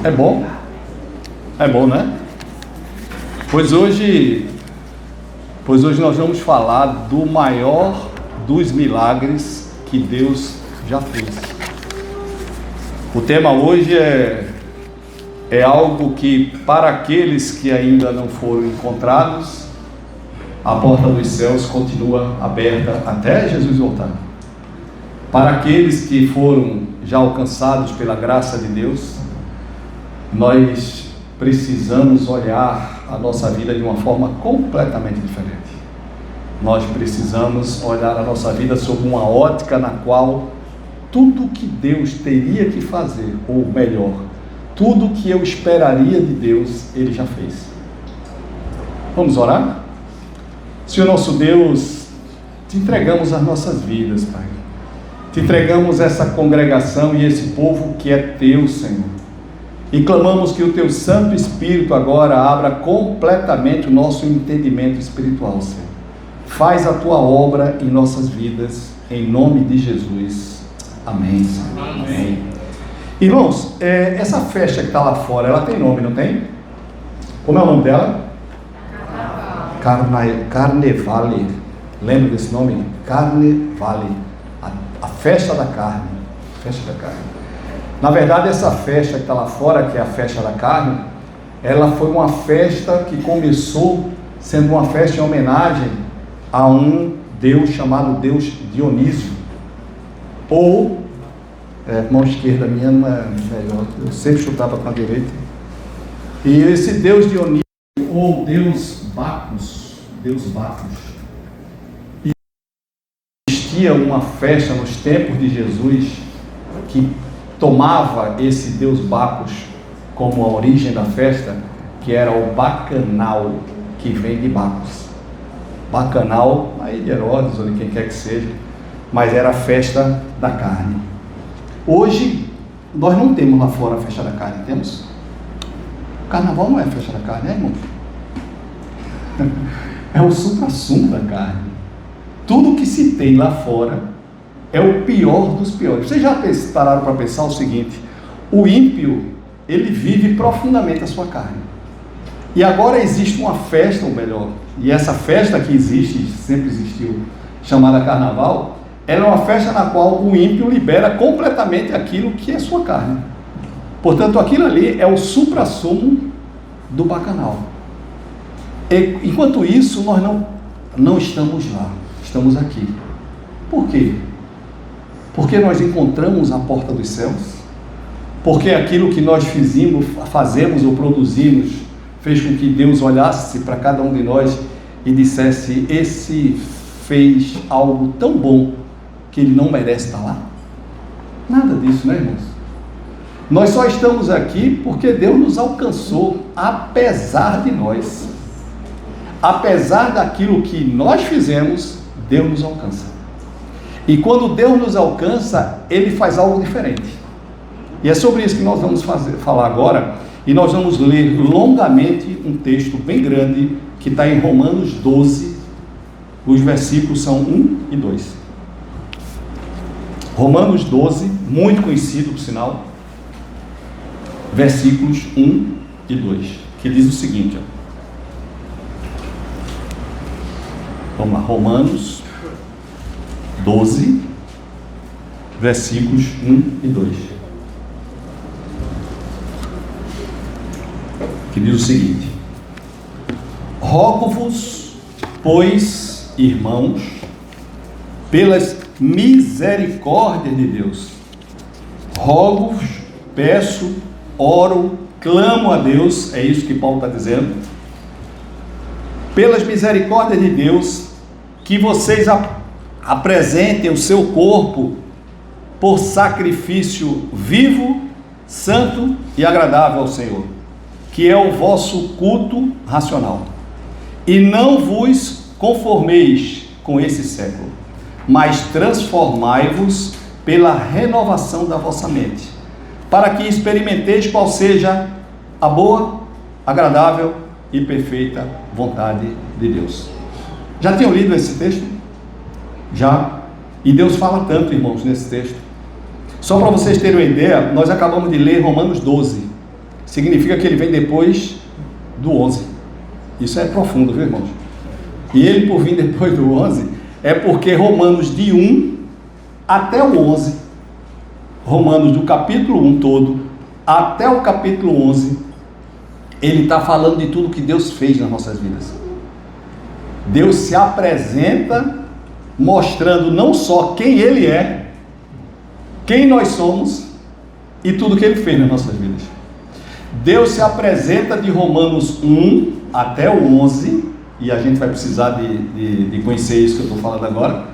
É bom? É bom, né? Pois hoje nós vamos falar do maior dos milagres que Deus já fez. O tema hoje é algo que, para aqueles que ainda não foram encontrados, a porta dos céus continua aberta até Jesus voltar. Para aqueles que foram já alcançados pela graça de Deus, nós precisamos olhar a nossa vida de uma forma completamente diferente. Nós precisamos olhar a nossa vida sob uma ótica na qual tudo que Deus teria que fazer, ou melhor, tudo que eu esperaria de Deus, Ele já fez. Vamos orar? Senhor nosso Deus, te entregamos as nossas vidas, Pai. Te entregamos essa congregação e esse povo que é Teu, Senhor. E clamamos que o Teu Santo Espírito agora abra completamente o nosso entendimento espiritual, Senhor. Faz a Tua obra em nossas vidas, em nome de Jesus. Amém, Senhor. Amém. Irmãos, essa festa que está lá fora, ela tem nome, não tem? Como é o nome dela? Carnevale. Lembra desse nome? Carnevale. A festa da carne. Festa da carne. Na verdade, essa festa que está lá fora, que é a festa da carne, ela foi uma festa que começou sendo uma festa em homenagem a um deus chamado Deus Dionísio. Ou, mão esquerda minha não é melhor, eu sempre chutava com a direita. E esse Deus Dionísio, ou Deus Bacchus, existia uma festa nos tempos de Jesus que tomava esse Deus Bacchus como a origem da festa, que era o bacanal, que vem de Bacchus. Bacanal, aí de Herodes ou de quem quer que seja, mas era a festa da carne. Hoje, nós não temos lá fora a festa da carne, temos? O carnaval não é a festa da carne, irmão? É o supra-sumo da carne. Tudo que se tem lá fora é o pior dos piores. Vocês já pararam para pensar o seguinte: o ímpio, ele vive profundamente a sua carne. E agora existe uma festa, ou melhor, e essa festa que existe, sempre existiu, chamada carnaval, ela é uma festa na qual o ímpio libera completamente aquilo que é sua carne. Portanto, aquilo ali é o supra-sumo do bacanal. E, enquanto isso, nós não estamos lá, estamos aqui. Por quê? Porque nós encontramos a porta dos céus? Porque aquilo que nós fazemos ou produzimos fez com que Deus olhasse para cada um de nós e dissesse: esse fez algo tão bom que ele não merece estar lá? Nada disso, né, irmãos? Nós só estamos aqui porque Deus nos alcançou, apesar de nós. Apesar daquilo que nós fizemos, Deus nos alcança. E quando Deus nos alcança, Ele faz algo diferente. E é sobre isso que nós vamos falar agora. E nós vamos ler longamente um texto bem grande que está em Romanos 12. Os versículos são 1 e 2. Romanos 12, muito conhecido por sinal. Versículos 1 e 2. Que diz o seguinte, ó. Vamos lá, Romanos 12, versículos 1 e 2. Que diz o seguinte: rogo-vos, pois, irmãos, pelas misericórdias de Deus, rogo-vos, peço, oro, clamo a Deus, é isso que Paulo está dizendo, pelas misericórdias de Deus, que vocês apresentem o seu corpo por sacrifício vivo, santo e agradável ao Senhor, que é o vosso culto racional. E não vos conformeis com esse século, mas transformai-vos pela renovação da vossa mente, para que experimenteis qual seja a boa, agradável e perfeita vontade de Deus. Já tinham lido esse texto? Já. E Deus fala tanto, irmãos, nesse texto. Só para vocês terem uma ideia, nós acabamos de ler Romanos 12. significa que ele vem depois do 11. Isso é profundo, viu, irmãos? E ele, por vir depois do 11, é porque Romanos de 1 até o 11, Romanos do capítulo 1 todo, até o capítulo 11, ele está falando de tudo que Deus fez nas nossas vidas. Deus se apresenta mostrando não só quem Ele é, quem nós somos e tudo que Ele fez nas nossas vidas. Deus se apresenta de Romanos 1 até o 11, e a gente vai precisar de conhecer isso que eu estou falando agora.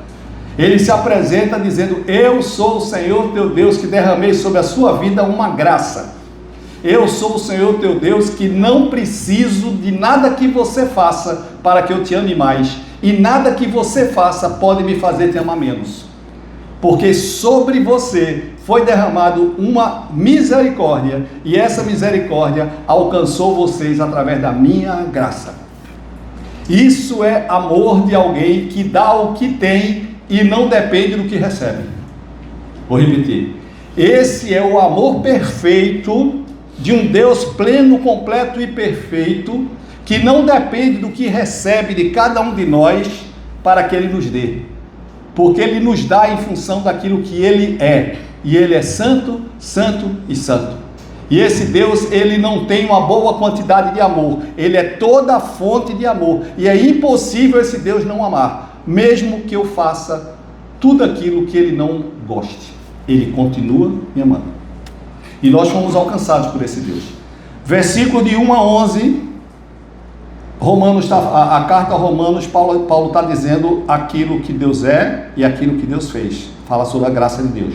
Ele se apresenta dizendo: eu sou o Senhor teu Deus que derramei sobre a sua vida uma graça. Eu sou o Senhor teu Deus que não preciso de nada que você faça para que eu te ame mais, e nada que você faça pode me fazer te amar menos, porque sobre você foi derramado uma misericórdia, e essa misericórdia alcançou vocês através da minha graça. Isso é amor de alguém que dá o que tem e não depende do que recebe. Vou repetir: esse é o amor perfeito de um Deus pleno, completo e perfeito, que não depende do que recebe de cada um de nós para que Ele nos dê, porque Ele nos dá em função daquilo que Ele é, e Ele é santo, santo e santo. E esse Deus, Ele não tem uma boa quantidade de amor, Ele é toda a fonte de amor, e é impossível esse Deus não amar, mesmo que eu faça tudo aquilo que Ele não goste, Ele continua me amando. E nós fomos alcançados por esse Deus. Versículo de 1 a 11, a carta a Romanos, Paulo está dizendo aquilo que Deus é e aquilo que Deus fez. Fala sobre a graça de Deus.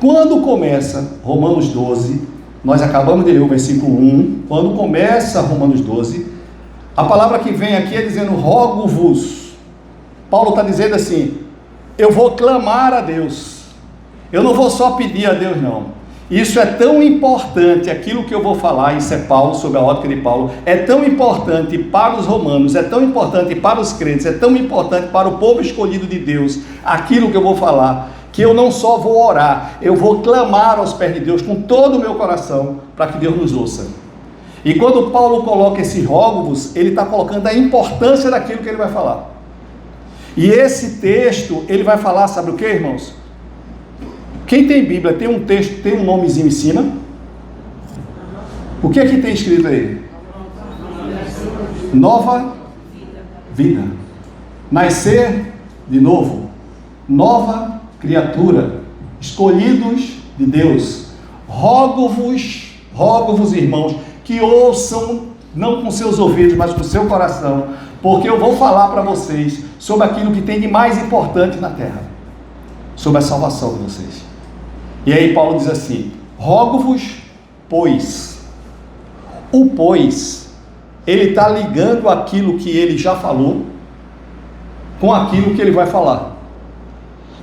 Quando começa Romanos 12, nós acabamos de ler o versículo 1, quando começa Romanos 12, a palavra que vem aqui é dizendo: rogo-vos. Paulo está dizendo assim: eu vou clamar a Deus, eu não vou só pedir a Deus, não. Isso é tão importante, aquilo que eu vou falar, isso é Paulo, sobre a ótica de Paulo, é tão importante para os romanos, é tão importante para os crentes, é tão importante para o povo escolhido de Deus, aquilo que eu vou falar, que eu não só vou orar, eu vou clamar aos pés de Deus com todo o meu coração, para que Deus nos ouça. E quando Paulo coloca esse rogo-vos, ele está colocando a importância daquilo que ele vai falar. E esse texto, ele vai falar, sabe o que, irmãos? Quem tem Bíblia, tem um texto, tem um nomezinho em cima. O que é que tem escrito aí? Nova vida. Nascer de novo. Nova criatura. Escolhidos de Deus. Rogo-vos, irmãos, que ouçam, não com seus ouvidos, mas com seu coração, porque eu vou falar para vocês sobre aquilo que tem de mais importante na terra, sobre a salvação de vocês. E aí Paulo diz assim: rogo-vos, pois. O pois, ele está ligando aquilo que ele já falou com aquilo que ele vai falar.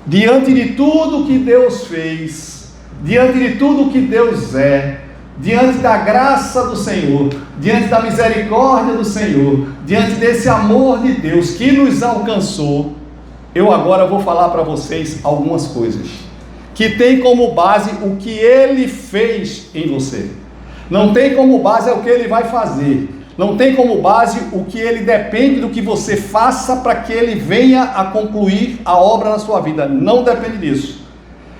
Diante de tudo que Deus fez, diante de tudo que Deus é, diante da graça do Senhor, diante da misericórdia do Senhor, diante desse amor de Deus que nos alcançou, eu agora vou falar para vocês algumas coisas que tem como base o que Ele fez em você. Não tem como base o que Ele vai fazer. Não tem como base o que Ele depende do que você faça para que Ele venha a concluir a obra na sua vida. Não depende disso.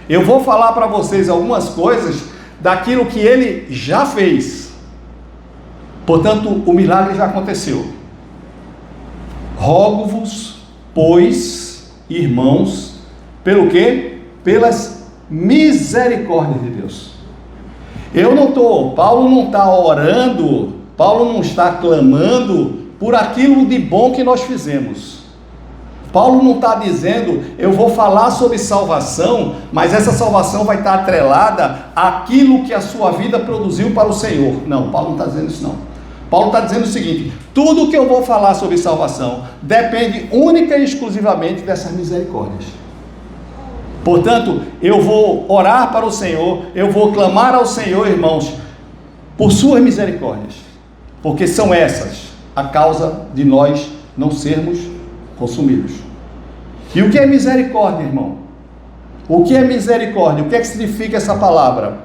Eu vou falar para vocês algumas coisas daquilo que Ele já fez. Portanto, o milagre já aconteceu. Rogo-vos, pois, irmãos, pelo quê? Pelas misericórdia de Deus. Paulo não está orando, Paulo não está clamando por aquilo de bom que nós fizemos. Paulo não está dizendo: eu vou falar sobre salvação, mas essa salvação vai estar atrelada àquilo que a sua vida produziu para o Senhor. Não, Paulo não está dizendo isso não. Paulo está dizendo o seguinte: tudo que eu vou falar sobre salvação depende única e exclusivamente dessas misericórdias. Portanto, eu vou orar para o Senhor, eu vou clamar ao Senhor, irmãos, por suas misericórdias, porque são essas a causa de nós não sermos consumidos. E o que é misericórdia, irmão? O que é misericórdia? O que é que significa essa palavra?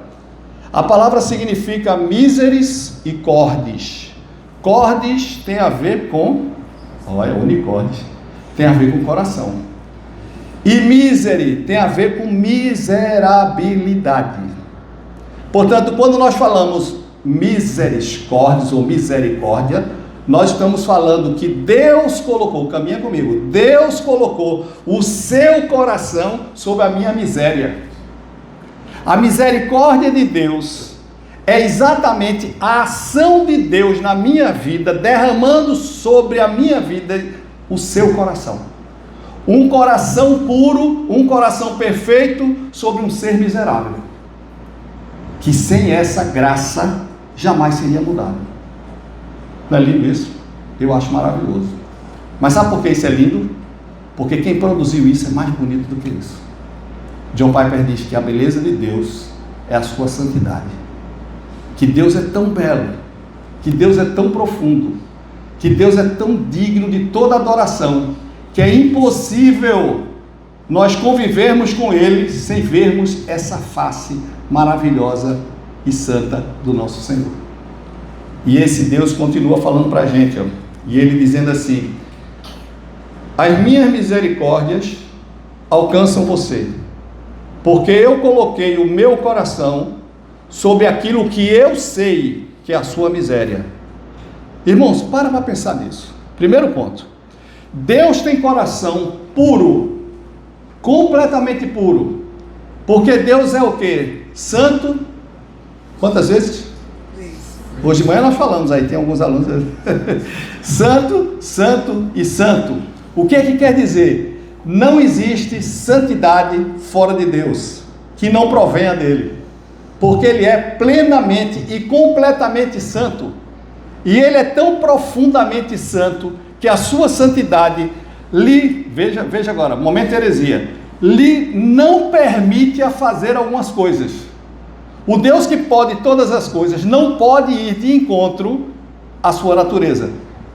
A palavra significa miseris e cordes. Cordes tem a ver com, olha, unicórdio, tem a ver com coração. E misere tem a ver com miserabilidade. Portanto, quando nós falamos misericórdia ou misericórdia, nós estamos falando que Deus colocou, caminha comigo, Deus colocou o seu coração sobre a minha miséria. A misericórdia de Deus é exatamente a ação de Deus na minha vida, derramando sobre a minha vida o seu coração. Um coração puro, um coração perfeito sobre um ser miserável, que sem essa graça jamais seria mudado. Não é lindo isso? Eu acho maravilhoso. Mas sabe por que isso é lindo? Porque quem produziu isso é mais bonito do que isso. John Piper diz que a beleza de Deus é a sua santidade. Que Deus é tão belo, que Deus é tão profundo, que Deus é tão digno de toda adoração, que é impossível nós convivermos com Ele sem vermos essa face maravilhosa e santa do nosso Senhor. E esse Deus continua falando para a gente, e Ele dizendo assim: as minhas misericórdias alcançam você, porque eu coloquei o meu coração sobre aquilo que eu sei que é a sua miséria. Irmãos, para pensar nisso. Primeiro ponto: Deus tem coração puro, completamente puro, porque Deus é o que? Santo. Quantas vezes? Hoje de manhã nós falamos aí, tem alguns alunos santo, santo e santo. O que é que quer dizer? Não existe santidade fora de Deus, que não provenha dele, porque Ele é plenamente e completamente santo, e Ele é tão profundamente santo, que a sua santidade lhe, veja agora, momento de heresia, lhe não permite a fazer algumas coisas. O Deus que pode todas as coisas não pode ir de encontro à sua natureza.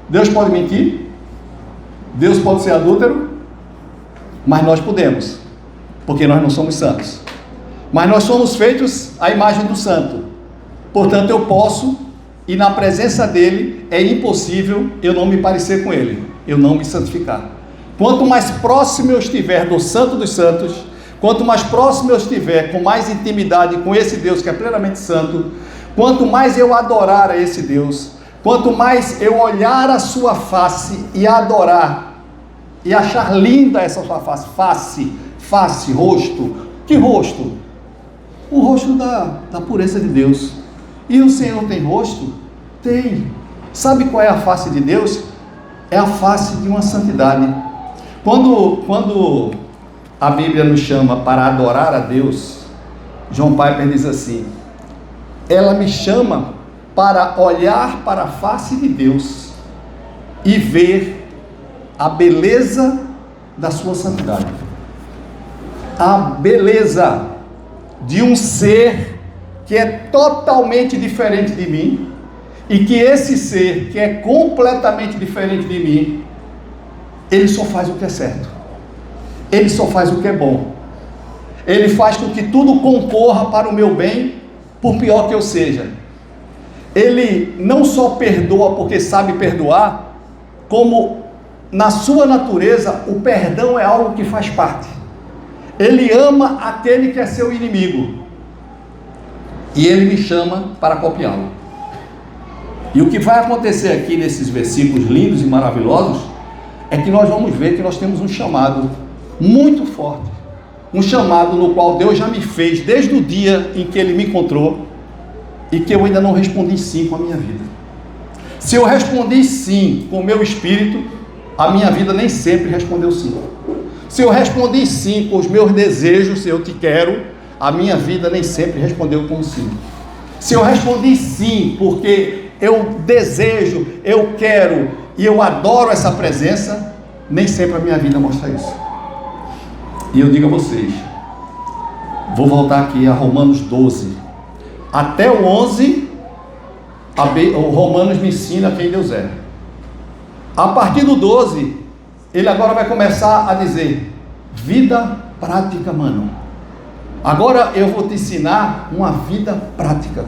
Deus pode mentir, Deus pode ser adúltero, mas nós podemos, porque nós não somos santos. Mas nós somos feitos à imagem do santo. Portanto, eu posso, e na presença dele é impossível eu não me parecer com ele, eu não me santificar. Quanto mais próximo eu estiver do Santo dos Santos, quanto mais próximo eu estiver com mais intimidade com esse Deus que é plenamente santo, quanto mais eu adorar a esse Deus, quanto mais eu olhar a sua face e adorar, e achar linda essa sua face, rosto. Que rosto? O rosto da pureza de Deus. E o Senhor tem rosto? Tem. Sabe qual é a face de Deus? É a face de uma santidade. Quando a Bíblia nos chama para adorar a Deus, John Piper diz assim: ela me chama para olhar para a face de Deus e ver a beleza da sua santidade, a beleza de um ser que é totalmente diferente de mim, e que esse ser que é completamente diferente de mim, ele só faz o que é certo, ele só faz o que é bom, ele faz com que tudo concorra para o meu bem, por pior que eu seja. Ele não só perdoa porque sabe perdoar, como na sua natureza o perdão é algo que faz parte. Ele ama aquele que é seu inimigo, e ele me chama para copiá-lo. E o que vai acontecer aqui nesses versículos lindos e maravilhosos é que nós vamos ver que nós temos um chamado muito forte, um chamado no qual Deus já me fez desde o dia em que Ele me encontrou, e que eu ainda não respondi sim com a minha vida. Se eu respondi sim com o meu espírito, a minha vida nem sempre respondeu sim. Se eu respondi sim com os meus desejos, se eu te quero, a minha vida nem sempre respondeu com sim. Se eu respondi sim porque eu desejo, eu quero e eu adoro essa presença, nem sempre a minha vida mostra isso. E eu digo a vocês, vou voltar aqui a Romanos 12, até o 11, o Romanos me ensina quem Deus é. A partir do 12, ele agora vai começar a dizer: vida prática, mano. Agora eu vou te ensinar uma vida prática.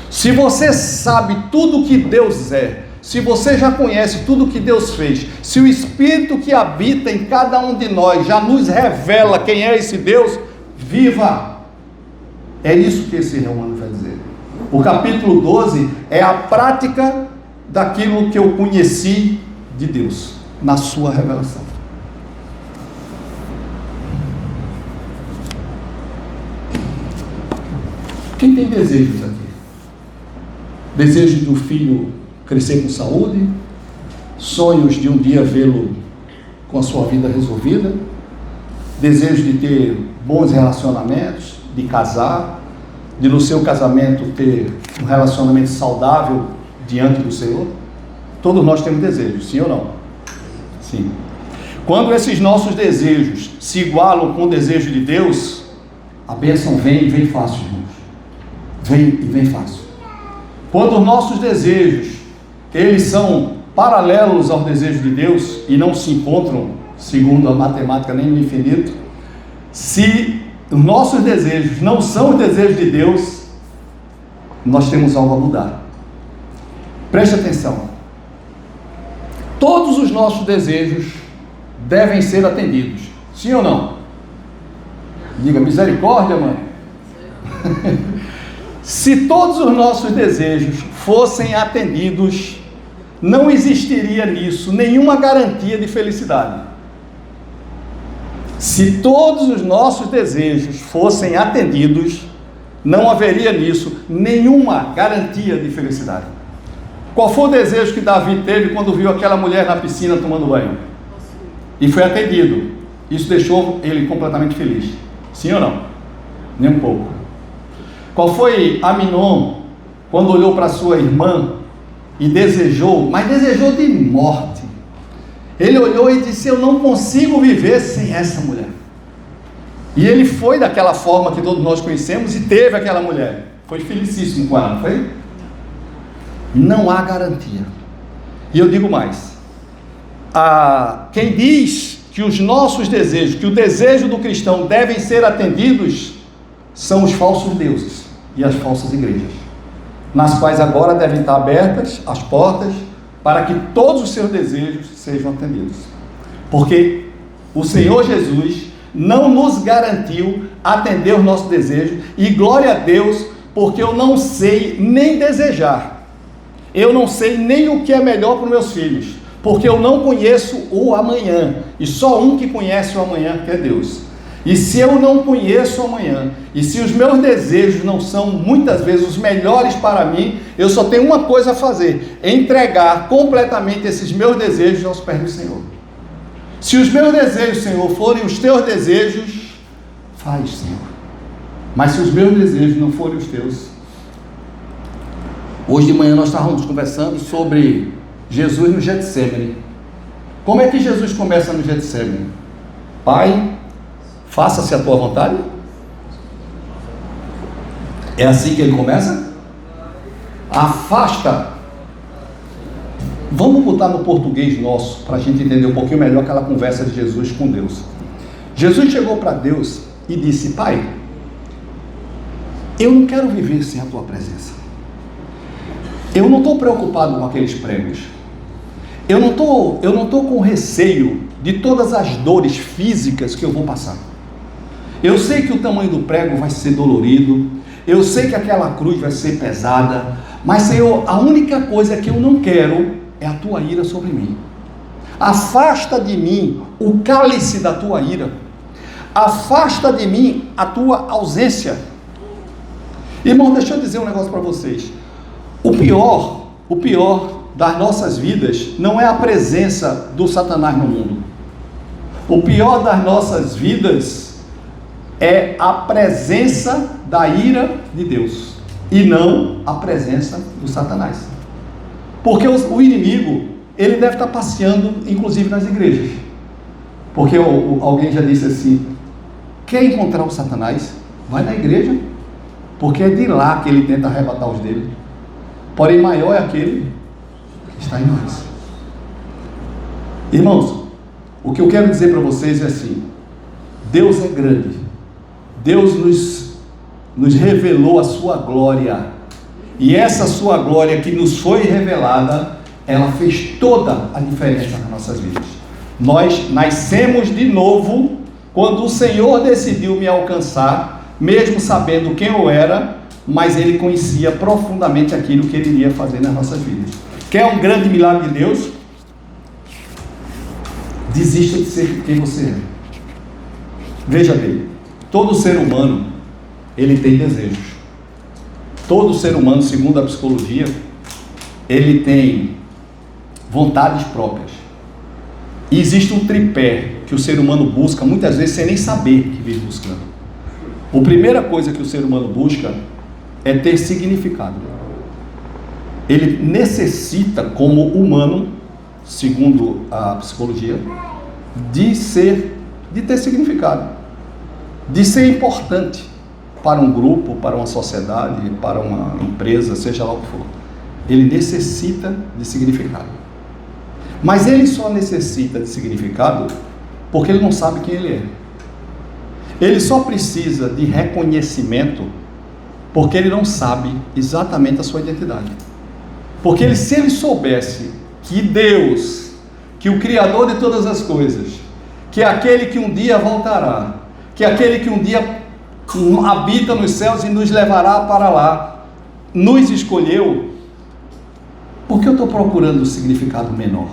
Se você sabe tudo que Deus é, se você já conhece tudo que Deus fez, se o Espírito que habita em cada um de nós já nos revela quem é esse Deus, viva! É isso que esse Romano vai dizer. O capítulo 12 é a prática daquilo que eu conheci de Deus, na sua revelação. Quem tem desejos aqui? Desejos do filho crescer com saúde, sonhos de um dia vê-lo com a sua vida resolvida, desejo de ter bons relacionamentos, de casar, de no seu casamento ter um relacionamento saudável diante do Senhor. Todos nós temos desejos, sim ou não? Sim. Quando esses nossos desejos se igualam com o desejo de Deus, a bênção vem e vem fácil, irmãos. Vem e vem fácil. Quando os nossos desejos, eles são paralelos ao desejo de Deus e não se encontram, segundo a matemática, nem no infinito, se os nossos desejos não são os desejos de Deus, nós temos algo a mudar. Preste atenção. Todos os nossos desejos devem ser atendidos. Sim ou não? Diga, misericórdia, mãe. Se todos os nossos desejos fossem atendidos, não existiria nisso nenhuma garantia de felicidade. Se todos os nossos desejos fossem atendidos, não haveria nisso nenhuma garantia de felicidade. Qual foi o desejo que Davi teve quando viu aquela mulher na piscina tomando banho? E foi atendido. Isso deixou ele completamente feliz. Sim ou não? Nem um pouco. Qual foi Aminon quando olhou para sua irmã e desejou, mas desejou de morte? Ele olhou e disse: eu não consigo viver sem essa mulher. E ele foi daquela forma que todos nós conhecemos e teve aquela mulher. Foi felicíssimo com ela, não foi? Não há garantia. E eu digo mais: quem diz que os nossos desejos, que o desejo do cristão devem ser atendidos, são os falsos deuses e as falsas igrejas, nas quais agora devem estar abertas as portas para que todos os seus desejos sejam atendidos. Porque o Senhor Jesus não nos garantiu atender os nossos desejos, e glória a Deus, porque eu não sei nem desejar, eu não sei nem o que é melhor para os meus filhos, porque eu não conheço o amanhã, e só um que conhece o amanhã, que é Deus. E se eu não conheço o amanhã, e se os meus desejos não são muitas vezes os melhores para mim, eu só tenho uma coisa a fazer: entregar completamente esses meus desejos aos pés do Senhor. Se os meus desejos, Senhor, forem os teus desejos, faz, Senhor. Mas se os meus desejos não forem os teus... Hoje de manhã nós estávamos conversando sobre Jesus no Getsêmani. Como é que Jesus começa no Getsêmani? Pai, faça-se a tua vontade. É assim que ele começa? Afasta. Vamos botar no português nosso, para a gente entender um pouquinho melhor aquela conversa de Jesus com Deus. Jesus chegou para Deus e disse: Pai, eu não quero viver sem a tua presença. Eu não estou preocupado com aqueles pregos. Eu não estou com receio de todas as dores físicas que eu vou passar. Eu sei que o tamanho do prego vai ser dolorido, eu sei que aquela cruz vai ser pesada, mas, Senhor, a única coisa que eu não quero é a tua ira sobre mim. Afasta de mim o cálice da tua ira, afasta de mim a tua ausência. Irmão, deixa eu dizer um negócio para vocês. O pior das nossas vidas não é a presença do Satanás no mundo. O pior das nossas vidas é a presença da ira de Deus, e não a presença do Satanás. Porque o inimigo, ele deve estar passeando, inclusive nas igrejas. Porque alguém já disse assim: quer encontrar o Satanás? Vai na igreja, porque é de lá que ele tenta arrebatar os dele. Porém, maior é aquele que está em nós. Irmãos, o que eu quero dizer para vocês é assim: Deus é grande, Deus nos revelou a sua glória, e essa sua glória que nos foi revelada, ela fez toda a diferença nas nossas vidas. Nós nascemos de novo quando o Senhor decidiu me alcançar, mesmo sabendo quem eu era, mas Ele conhecia profundamente aquilo que Ele iria fazer nas nossas vidas. Quer um grande milagre de Deus? Desista de ser quem você é. Veja bem, todo ser humano, ele tem desejos. Todo ser humano, segundo a psicologia, ele tem vontades próprias. E existe um tripé que o ser humano busca, muitas vezes sem nem saber que vive buscando. A primeira coisa que o ser humano busca é ter significado. Ele necessita, como humano, segundo a psicologia, de ter significado, de ser importante para um grupo, para uma sociedade, para uma empresa, seja lá o que for. Ele necessita de significado. Mas ele só necessita de significado porque ele não sabe quem ele é. Ele só precisa de reconhecimento porque ele não sabe exatamente a sua identidade. Porque se ele soubesse que Deus, que o Criador de todas as coisas, que é aquele que um dia voltará, que é aquele que um dia habita nos céus e nos levará para lá, nos escolheu, por que eu estou procurando um significado menor?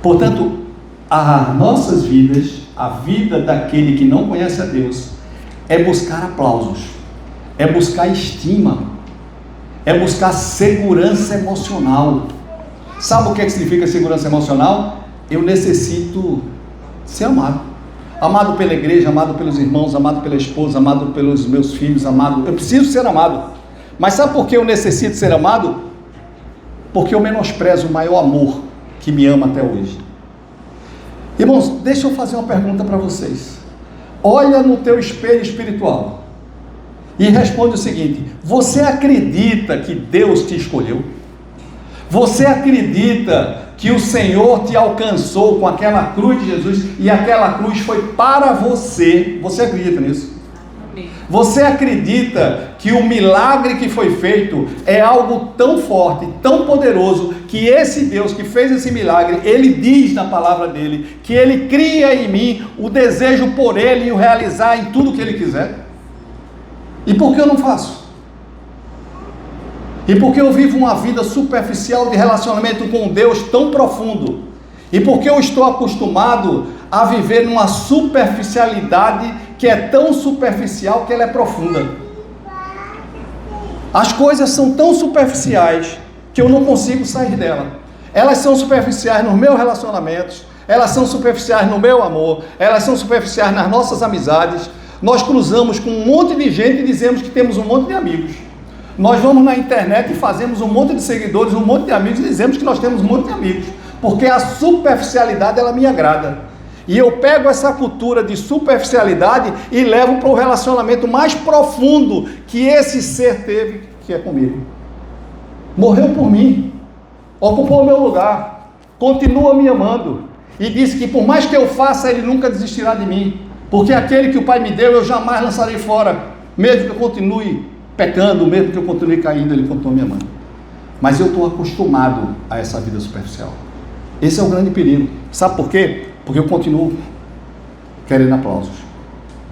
Portanto, as nossas vidas, a vida daquele que não conhece a Deus, é buscar aplausos, é buscar estima, é buscar segurança emocional. Sabe o que significa segurança emocional? Eu necessito ser amado. Amado pela igreja, amado pelos irmãos, amado pela esposa, amado pelos meus filhos, amado. Eu preciso ser amado. Mas sabe por que eu necessito ser amado? Porque eu menosprezo o maior amor que me ama até hoje. Irmãos, deixa eu fazer uma pergunta para vocês. Olha no teu espelho espiritual e responde o seguinte: você acredita que Deus te escolheu? Você acredita que o Senhor te alcançou com aquela cruz de Jesus e aquela cruz foi para você? Você acredita nisso? Você acredita que o milagre que foi feito é algo tão forte, tão poderoso, que esse Deus que fez esse milagre, Ele diz na palavra dEle, que Ele cria em mim o desejo por Ele e o realizar em tudo que Ele quiser? E por que eu não faço? E porque eu vivo uma vida superficial de relacionamento com Deus tão profundo? E porque eu estou acostumado a viver numa superficialidade que é tão superficial que ela é profunda? As coisas são tão superficiais que eu não consigo sair dela. Elas são superficiais nos meus relacionamentos, elas são superficiais no meu amor, elas são superficiais nas nossas amizades. Nós cruzamos com um monte de gente e dizemos que temos um monte de amigos. Nós vamos na internet e fazemos um monte de seguidores, um monte de amigos e dizemos que nós temos um monte de amigos, porque a superficialidade ela me agrada. E eu pego essa cultura de superficialidade e levo para o relacionamento mais profundo que esse ser teve, que é comigo. Morreu por mim, ocupou o meu lugar, continua me amando e disse que por mais que eu faça, Ele nunca desistirá de mim, porque aquele que o Pai me deu eu jamais lançarei fora, mesmo que eu continue pecando, mesmo que eu continue caindo, Ele continua me amando. Mas eu estou acostumado a essa vida superficial. Esse é o grande perigo. Sabe por quê? Porque eu continuo querendo aplausos.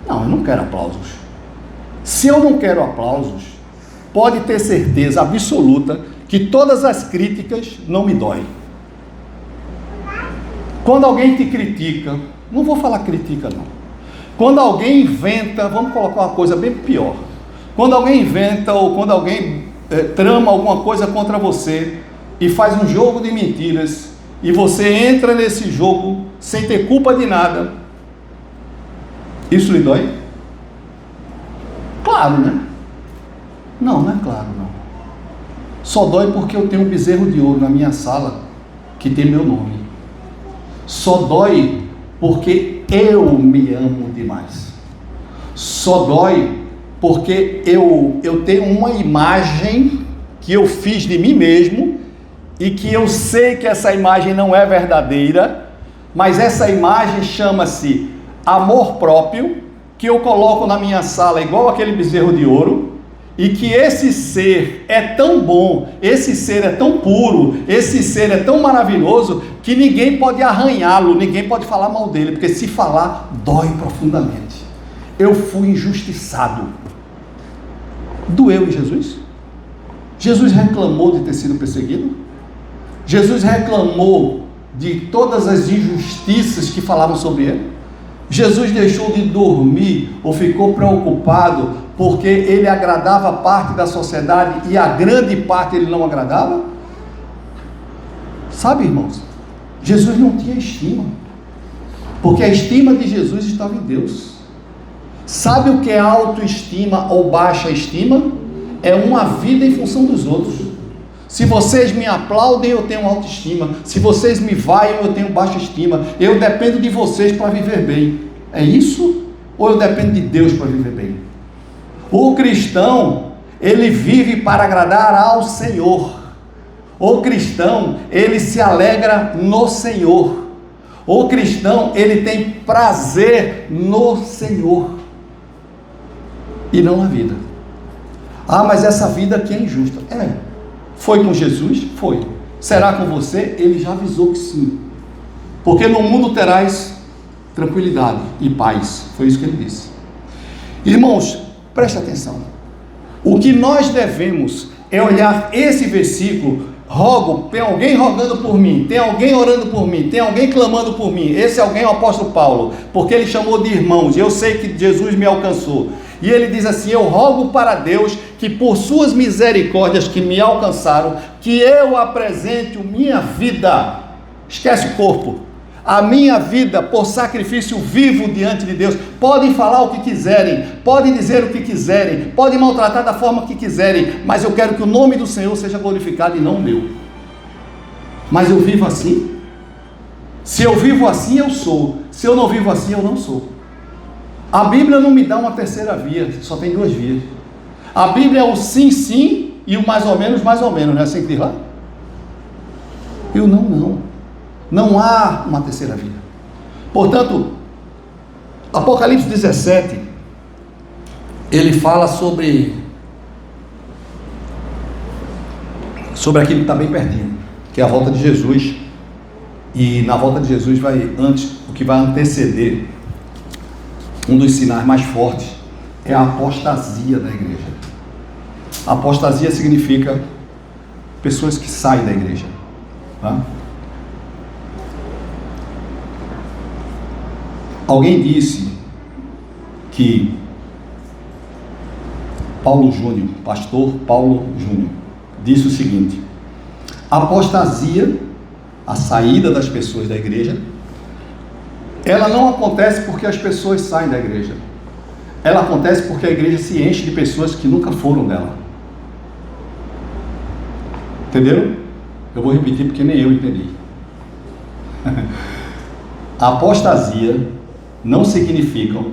Não, eu não quero aplausos. Se eu não quero aplausos, pode ter certeza absoluta que todas as críticas não me doem. Quando alguém te critica, não vou falar critica não. Quando alguém inventa, vamos colocar uma coisa bem pior. Quando alguém inventa ou quando alguém trama alguma coisa contra você e faz um jogo de mentiras e você entra nesse jogo sem ter culpa de nada, isso lhe dói? Claro, né? Não, não é claro não. Só dói porque eu tenho um bezerro de ouro na minha sala que tem meu nome. Só dói porque eu me amo demais. Só dói porque eu tenho uma imagem que eu fiz de mim mesmo e que eu sei que essa imagem não é verdadeira, mas essa imagem chama-se amor próprio que eu coloco na minha sala igual aquele bezerro de ouro, e que esse ser é tão bom, esse ser é tão puro, esse ser é tão maravilhoso, que ninguém pode arranhá-lo, ninguém pode falar mal dele, porque se falar, dói profundamente. Eu fui injustiçado. Doeu em Jesus? Jesus reclamou de ter sido perseguido? Jesus reclamou de todas as injustiças que falavam sobre ele? Jesus deixou de dormir ou ficou preocupado porque ele agradava parte da sociedade e a grande parte ele não agradava? Sabe, irmãos, Jesus não tinha estima, porque a estima de Jesus estava em Deus. Sabe o que é autoestima ou baixa estima? É uma vida em função dos outros. Se vocês me aplaudem, eu tenho autoestima. Se vocês me vaiam, eu tenho baixa estima. Eu dependo de vocês para viver bem. É isso? Ou eu dependo de Deus para viver bem? O cristão, ele vive para agradar ao Senhor. O cristão, ele se alegra no Senhor. O cristão, ele tem prazer no Senhor e não na vida. Ah, mas essa vida aqui é injusta. Foi com Jesus? Foi. Será com você? Ele já avisou que sim. Porque no mundo terás tranquilidade e paz. Foi isso que ele disse. Irmãos, preste atenção. O que nós devemos é olhar esse versículo. Rogo, tem alguém rogando por mim, tem alguém orando por mim, tem alguém clamando por mim. Esse alguém é o apóstolo Paulo, porque ele chamou de irmãos. Eu sei que Jesus me alcançou. E ele diz assim: eu rogo para Deus que por suas misericórdias que me alcançaram, que eu apresente a minha vida, esquece o corpo, a minha vida por sacrifício vivo diante de Deus. Podem falar o que quiserem, podem dizer o que quiserem, podem maltratar da forma que quiserem, mas eu quero que o nome do Senhor seja glorificado e não o meu. Mas eu vivo assim? Se eu vivo assim, eu sou. Se eu não vivo assim, eu não sou. A Bíblia não me dá uma terceira via, só tem duas vias. A Bíblia é o sim, sim, e o mais ou menos, não é assim que diz lá? E o não, não. Não há uma terceira via. Portanto, Apocalipse 17, ele fala sobre aquilo que está bem pertinho, que é a volta de Jesus. E na volta de Jesus o que vai anteceder, um dos sinais mais fortes, é a apostasia da igreja. A apostasia significa pessoas que saem da igreja, tá? Alguém disse que Paulo Júnior, pastor Paulo Júnior, disse o seguinte: a apostasia, a saída das pessoas da igreja, ela não acontece porque as pessoas saem da igreja. Ela acontece porque a igreja se enche de pessoas que nunca foram dela. Entenderam? Eu vou repetir porque nem eu entendi. A apostasia não significam,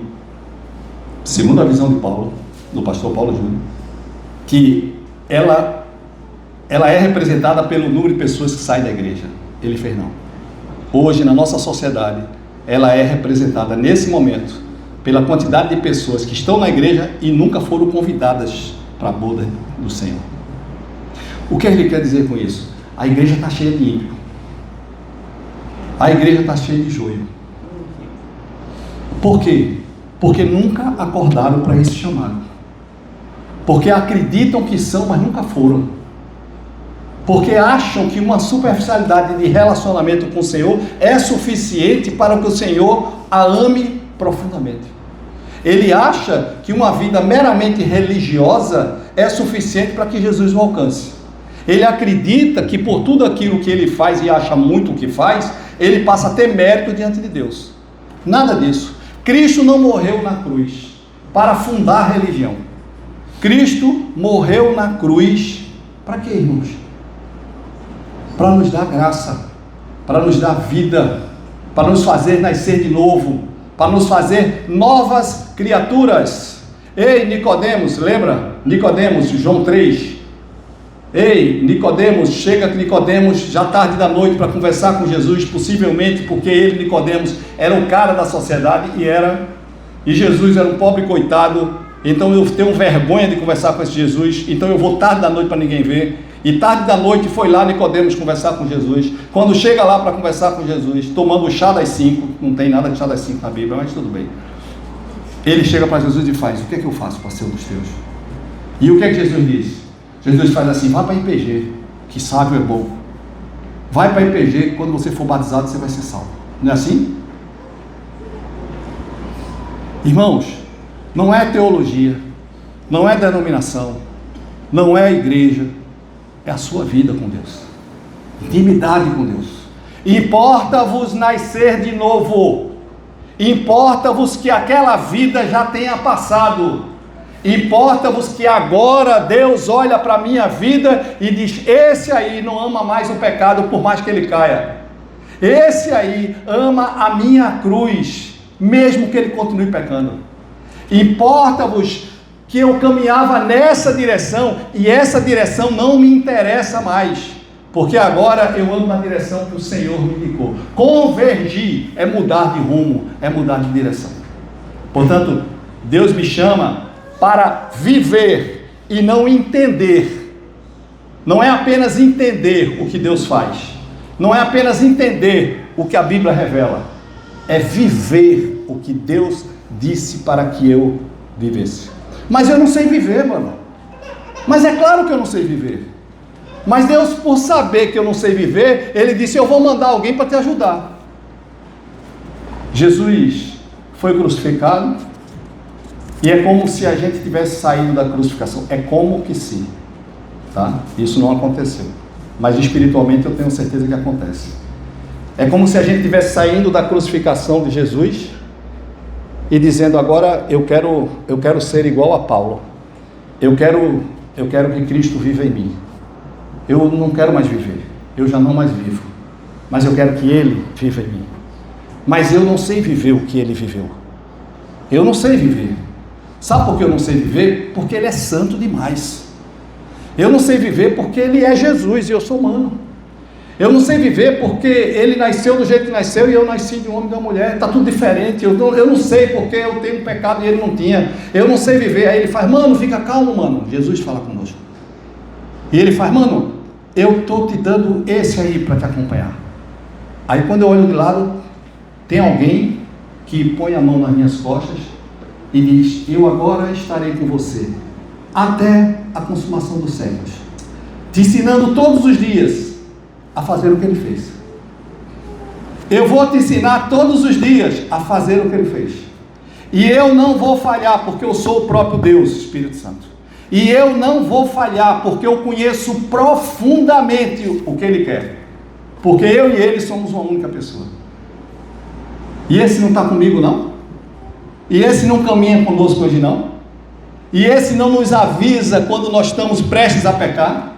segundo a visão de Paulo, do pastor Paulo Júnior, que ela é representada pelo número de pessoas que saem da igreja. Ele fez não. Hoje, na nossa sociedade, ela é representada nesse momento pela quantidade de pessoas que estão na igreja e nunca foram convidadas para a boda do Senhor. O que ele quer dizer com isso? A igreja está cheia de ímpio. A igreja está cheia de joio. Por quê? Porque nunca acordaram para esse chamado. Porque acreditam que são, mas nunca foram. Porque acham que uma superficialidade de relacionamento com o Senhor é suficiente para que o Senhor a ame profundamente. Ele acha que uma vida meramente religiosa é suficiente para que Jesus o alcance. Ele acredita que por tudo aquilo que ele faz e acha muito o que faz, ele passa a ter mérito diante de Deus. Nada disso. Cristo não morreu na cruz para fundar a religião. Cristo morreu na cruz para quê, irmãos? Para nos dar graça, para nos dar vida, para nos fazer nascer de novo, para nos fazer novas criaturas. Ei, Nicodemos, lembra? Nicodemos, João 3. Ei, Nicodemos, chega Nicodemos já tarde da noite para conversar com Jesus, possivelmente porque ele, Nicodemos, era um cara da sociedade e era e Jesus era um pobre coitado, então eu tenho vergonha de conversar com esse Jesus, então eu vou tarde da noite para ninguém ver, e tarde da noite foi lá Nicodemos conversar com Jesus. Quando chega lá para conversar com Jesus, tomando o chá das 5, não tem nada de chá das 5 na Bíblia, mas tudo bem, ele chega para Jesus e faz: o que é que eu faço para ser um dos teus? E o que é que Jesus diz? Jesus faz assim: vai para IPG, que sábio é bom. Vai para IPG, quando você for batizado você vai ser salvo. Não é assim? Irmãos, não é teologia, não é denominação, não é a igreja, é a sua vida com Deus, intimidade com Deus. Importa-vos nascer de novo, importa-vos que aquela vida já tenha passado, importa-vos que agora Deus olha para a minha vida e diz: esse aí não ama mais o pecado por mais que ele caia, esse aí ama a minha cruz, mesmo que ele continue pecando. Importa-vos que eu caminhava nessa direção, e essa direção não me interessa mais, porque agora eu ando na direção que o Senhor me indicou. Convergir é mudar de rumo, é mudar de direção. Portanto, Deus me chama para viver e não entender. Não é apenas entender o que Deus faz, não é apenas entender o que a Bíblia revela, é viver o que Deus disse para que eu vivesse. Mas eu não sei viver, mano. Mas é claro que eu não sei viver. Mas Deus, por saber que eu não sei viver, Ele disse: eu vou mandar alguém para te ajudar. Jesus foi crucificado, e é como se a gente tivesse saído da crucificação. É como que sim, tá? Isso não aconteceu, mas espiritualmente eu tenho certeza que acontece. É como se a gente estivesse saindo da crucificação de Jesus e dizendo: agora eu quero ser igual a Paulo, eu quero que Cristo viva em mim. Eu não quero mais viver, eu já não mais vivo, mas eu quero que Ele viva em mim. Mas eu não sei viver o que Ele viveu. Eu não sei viver. Sabe por que eu não sei viver? Porque Ele é santo demais. Eu não sei viver porque Ele é Jesus e eu sou humano. Eu não sei viver porque Ele nasceu do jeito que nasceu e eu nasci de um homem e de uma mulher. Está tudo diferente. Eu não sei porque eu tenho um pecado e Ele não tinha. Eu não sei viver. Aí Ele faz: mano, fica calmo, mano. Jesus fala conosco. E Ele faz: mano, eu estou te dando esse aí para te acompanhar. Aí quando eu olho de lado, tem alguém que põe a mão nas minhas costas e diz: eu agora estarei com você até a consumação dos séculos, te ensinando todos os dias a fazer o que Ele fez. Eu vou te ensinar todos os dias a fazer o que Ele fez, e eu não vou falhar, porque eu sou o próprio Deus, Espírito Santo, e eu não vou falhar, porque eu conheço profundamente o que Ele quer, porque eu e Ele somos uma única pessoa. E esse não está comigo não? E esse não caminha conosco hoje não? E esse não nos avisa quando nós estamos prestes a pecar?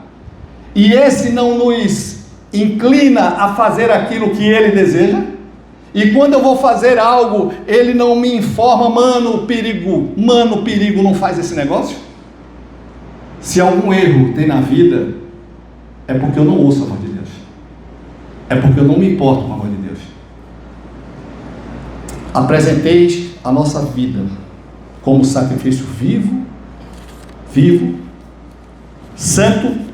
E esse não nos inclina a fazer aquilo que Ele deseja? E quando eu vou fazer algo, Ele não me informa: mano, perigo, não faz esse negócio? Se algum erro tem na vida, é porque eu não ouço a voz de Deus, é porque eu não me importo com a voz de Deus. Apresenteis a nossa vida como sacrifício vivo, santo.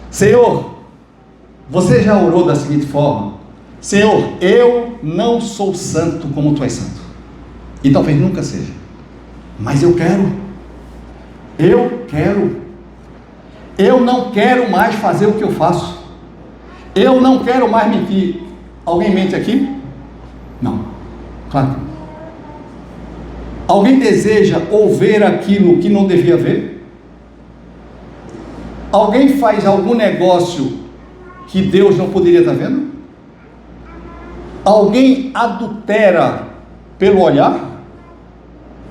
Senhor, você já orou da seguinte forma: Senhor, eu não sou santo como Tu és santo, e talvez nunca seja, mas eu não quero mais fazer o que eu faço, eu não quero mais mentir. Alguém mente aqui? Não, claro que não. Alguém deseja ou ver aquilo que não devia ver? Alguém faz algum negócio que Deus não poderia estar vendo? Alguém adultera pelo olhar?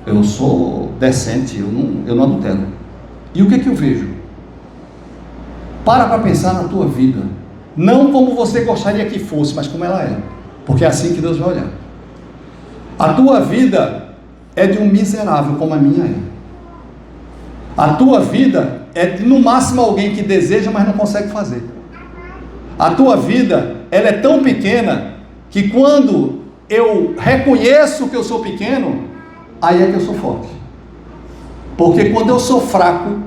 Eu sou decente, eu não adultero. E o que é que eu vejo? Para pensar na tua vida, não como você gostaria que fosse, mas como ela é, porque é assim que Deus vai olhar. A tua vida é de um miserável como a minha é. A tua vida é de, no máximo, alguém que deseja, mas não consegue fazer. A tua vida, ela é tão pequena que quando eu reconheço que eu sou pequeno, aí é que eu sou forte. Porque quando eu sou fraco,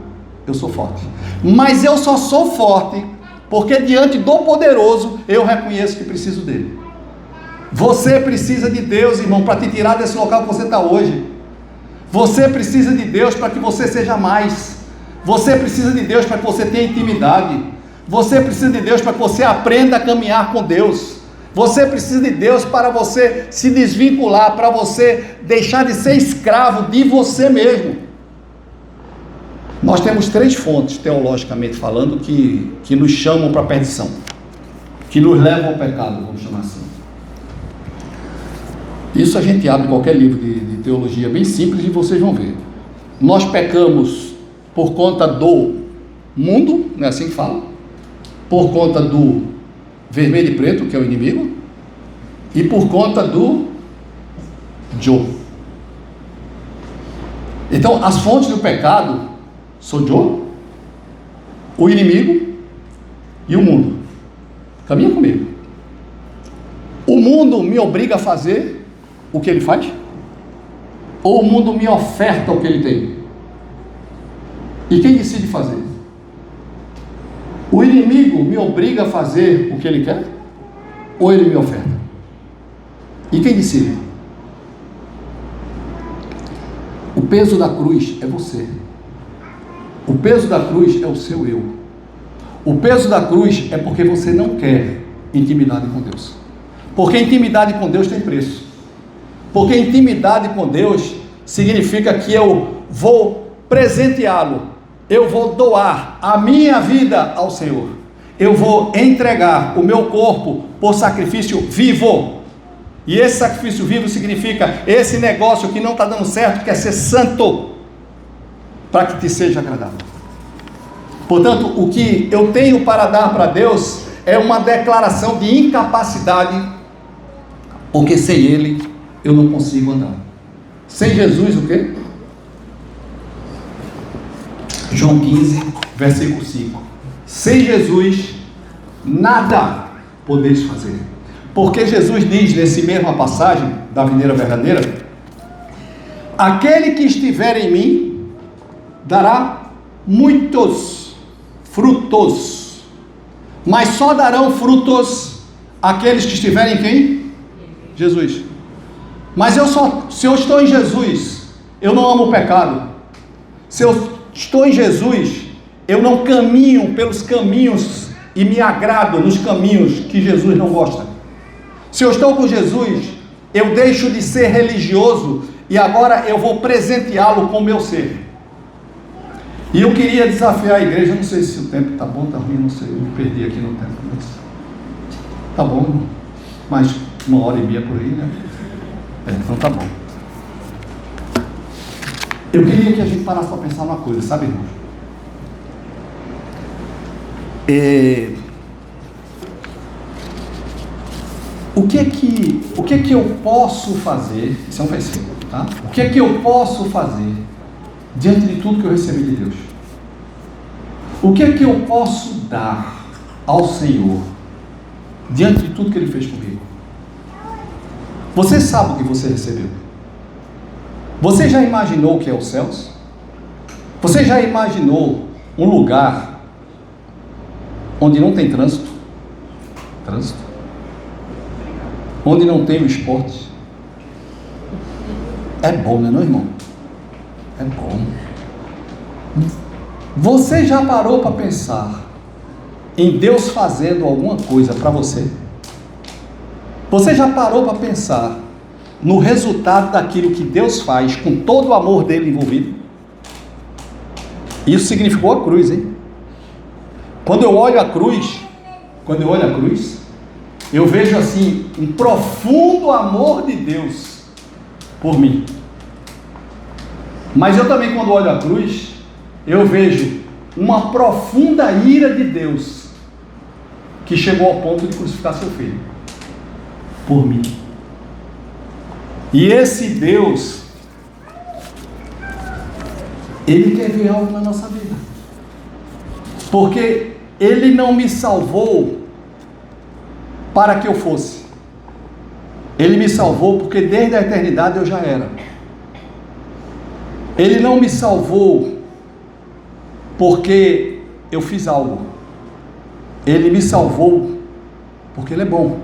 eu sou forte. Mas eu só sou forte porque diante do poderoso eu reconheço que preciso dele. Você precisa de Deus, irmão, para te tirar desse local que você está hoje. Você precisa de Deus para que você seja mais. Você precisa de Deus para que você tenha intimidade. Você precisa de Deus para que você aprenda a caminhar com Deus. Você precisa de Deus para você se desvincular, para você deixar de ser escravo de você mesmo. Nós temos 3 fontes, teologicamente falando, que nos chamam para a perdição, que nos levam ao pecado, vamos chamar assim. Isso a gente abre qualquer livro de teologia bem simples e vocês vão ver. Nós pecamos por conta do mundo, não é assim que fala? Por conta do vermelho e preto, que é o inimigo, e por conta do Joe. Então, as fontes do pecado são Joe, o inimigo e o mundo. Caminha comigo. O mundo me obriga a fazer o que ele faz? Ou o mundo me oferta o que ele tem? E quem decide fazer? O inimigo me obriga a fazer o que ele quer? Ou ele me oferta? E quem decide? O peso da cruz é você. O peso da cruz é o seu eu. O peso da cruz é porque você não quer intimidade com Deus. Porque intimidade com Deus tem preço. Porque intimidade com Deus significa que eu vou presenteá-lo, eu vou doar a minha vida ao Senhor, eu vou entregar o meu corpo por sacrifício vivo. E esse sacrifício vivo significa esse negócio que não está dando certo, quer ser santo, para que te seja agradável. Portanto, o que eu tenho para dar para Deus é uma declaração de incapacidade, porque sem Ele eu não consigo andar. Sem Jesus, o quê? João 15, versículo 5. Sem Jesus, nada podeis fazer. Porque Jesus diz, nessa mesma passagem da videira verdadeira, aquele que estiver em mim, dará muitos frutos. Mas só darão frutos aqueles que estiverem em quem? Jesus. Mas se eu estou em Jesus, eu não amo o pecado. Se eu estou em Jesus, eu não caminho pelos caminhos e me agrado nos caminhos que Jesus não gosta. Se eu estou com Jesus, eu deixo de ser religioso e agora eu vou presenteá-lo com o meu ser. E eu queria desafiar a igreja, não sei se o tempo está bom, está ruim, não sei, eu me perdi aqui no tempo. Mas tá bom, mais 1h30 por aí, né? Então tá bom. Eu queria que a gente parasse para pensar numa coisa, sabe, irmão? O que é que eu posso fazer? Isso é um versículo, tá? O que é que eu posso fazer diante de tudo que eu recebi de Deus? O que é que eu posso dar ao Senhor diante de tudo que Ele fez comigo? Você sabe o que você recebeu? Você já imaginou o que é os céus? Você já imaginou um lugar onde não tem trânsito? Onde não tem o esporte? É bom, não é, não, irmão? É bom. Você já parou para pensar em Deus fazendo alguma coisa para você? Você já parou para pensar no resultado daquilo que Deus faz com todo o amor dele envolvido? Isso significou a cruz, hein? Quando eu olho a cruz, eu vejo assim um profundo amor de Deus por mim. Mas eu também, quando olho a cruz, eu vejo uma profunda ira de Deus que chegou ao ponto de crucificar seu filho por mim. E esse Deus, Ele quer ver algo na nossa vida, porque Ele não me salvou para que eu fosse, Ele me salvou porque desde a eternidade eu já era. Ele não me salvou porque eu fiz algo. Ele me salvou porque Ele é bom,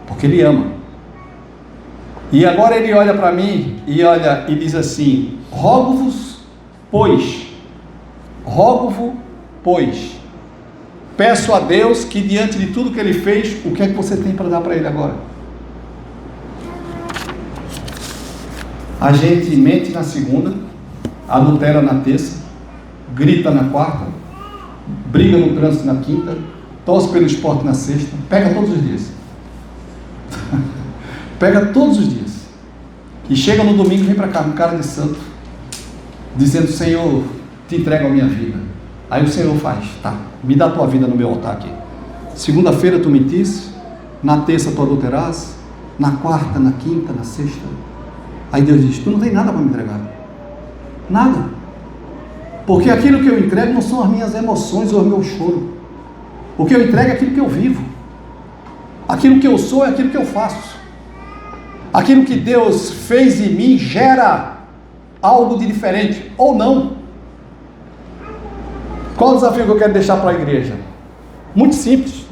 porque Ele ama. E agora Ele olha para mim e diz assim: rogo-vos, pois, peço a Deus que diante de tudo que Ele fez, o que é que você tem para dar para Ele agora? A gente mente na segunda, adultera na terça, grita na quarta, briga no trânsito na quinta, torce pelo esporte na sexta, pega todos os dias. Pega todos os dias. E chega no domingo e vem para cá, com cara de santo, dizendo: Senhor, te entrego a minha vida. Aí o Senhor faz: tá, me dá a tua vida no meu altar aqui. Segunda-feira tu mentisse, na terça tu adulterasse, na quarta, na quinta, na sexta. Aí Deus diz: tu não tem nada para me entregar. Nada. Porque aquilo que eu entrego não são as minhas emoções ou o meu choro. O que eu entrego é aquilo que eu vivo. Aquilo que eu sou é aquilo que eu faço. Aquilo que Deus fez em mim gera algo de diferente, ou não. Qual o desafio que eu quero deixar para a igreja? Muito simples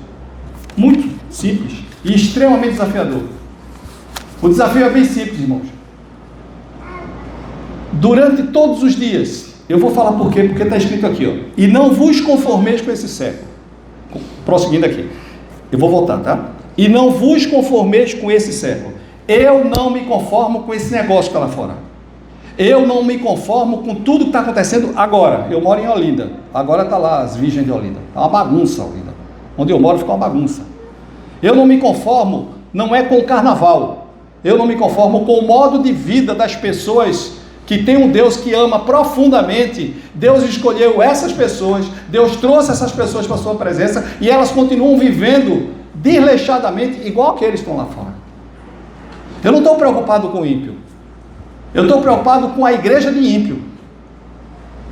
e extremamente desafiador. O desafio é bem simples, irmãos. Durante todos os dias, eu vou falar por quê, porque está escrito aqui, ó: e não vos conformeis com esse século. Prosseguindo aqui, eu vou voltar, tá? E não vos conformeis com esse século. Eu não me conformo com esse negócio que está lá fora. Eu não me conformo com tudo que está acontecendo agora. Eu moro em Olinda. Agora está lá as virgens de Olinda. Está uma bagunça, Olinda. Onde eu moro fica uma bagunça. Eu não me conformo, não é com o carnaval. Eu não me conformo com o modo de vida das pessoas que tem um Deus que ama profundamente. Deus escolheu essas pessoas, Deus trouxe essas pessoas para a sua presença e elas continuam vivendo desleixadamente igual aqueles que estão lá fora. Eu não estou preocupado com o ímpio. Eu estou preocupado com a igreja de ímpio.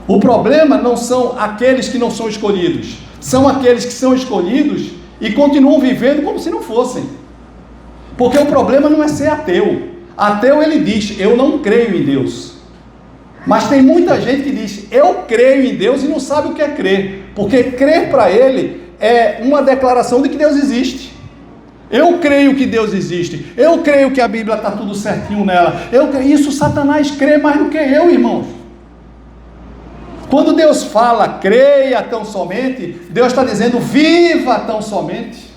O problema não são aqueles que não são escolhidos. São aqueles que são escolhidos e continuam vivendo como se não fossem. Porque o problema não é ser ateu. Ateu, ele diz: eu não creio em Deus. Mas tem muita gente que diz: eu creio em Deus, e não sabe o que é crer. Porque crer para ele é uma declaração de que Deus existe. Eu creio que Deus existe. Eu creio que a Bíblia está tudo certinho nela. Isso Satanás crê mais do que eu, irmãos. Quando Deus fala creia tão somente, Deus está dizendo viva tão somente.